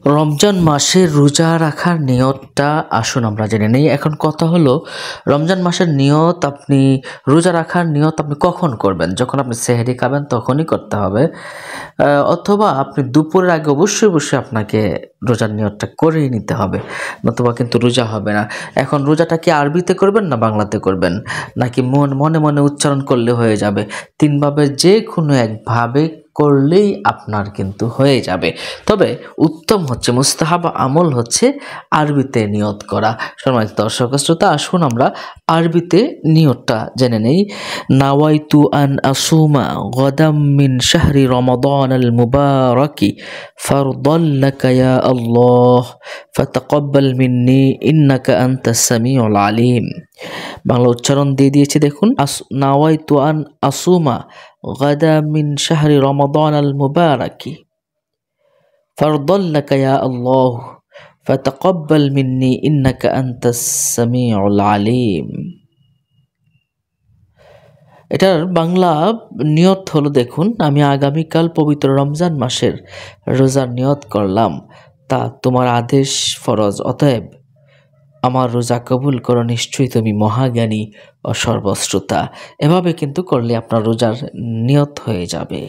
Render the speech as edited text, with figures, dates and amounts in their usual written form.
রমজান মাসে রোজা রাখার নিয়তটা আসুন আমরা জেনে নেই। এখন কথা হলো, রমজান মাসের নিয়ত আপনি রোজা রাখার নিয়ত আপনি কখন করবেন? যখন আপনি সেহরি খাবেন তখনই করতে হবে, অথবা আপনি দুপুরের আগে অবশ্যই আপনাকে রোজার নিয়তটা করেই নিতে হবে, নতুবা কিন্তু রোজা হবে না। এখন রোজাটা কি আরবিতে করবেন না বাংলাতে করবেন, নাকি মনে মনে উচ্চারণ করলে হয়ে যাবে? তিনভাবে যে কোনো একভাবে করলেই আপনার কিন্তু হয়ে যাবে। তবে উত্তম হচ্ছে, মুস্তাহাব আমল হচ্ছে আরবিতে নিয়ত করা। সম্মানিত দর্শক শ্রোতা, আসুন আমরা আরবিতে নিয়তটা জেনে নেই। নাওয়াইতু আন আসুমা গাদাম মিন শাহরি রমাদান আল মুবারাকি ফারদাল লাকা ইয়া আল্লাহ ফাতাকাব্বাল মিন্নি ইন্নাকা আনতাস সামিউল আলিম। বাংলা উচ্চারণ দিয়ে দিয়েছি দেখুন। নাওয়াইতু আন আসুমা গাদা মিন শাহরি রমাদান আল মুবারাকি ফারদাল লাকা ইয়া আল্লাহ ফাতাকাব্বাল মিন্নি ইন্নাকা আনতাস সামিউল আলিম। এটার বাংলা নিয়ত হলো, দেখুন, আমি আগামীকাল পবিত্র রমজান মাসের রোজার নিয়ত করলাম, তা তোমার আদেশ ফরজ, অতএব আমার রোজা কবুল করো, নিশ্চয়ই তুমি মহাজ্ঞানী ও সর্বশ্রোতা। এভাবে কিন্তু করলে আপনার রোজার নিয়ত হয়ে যাবে।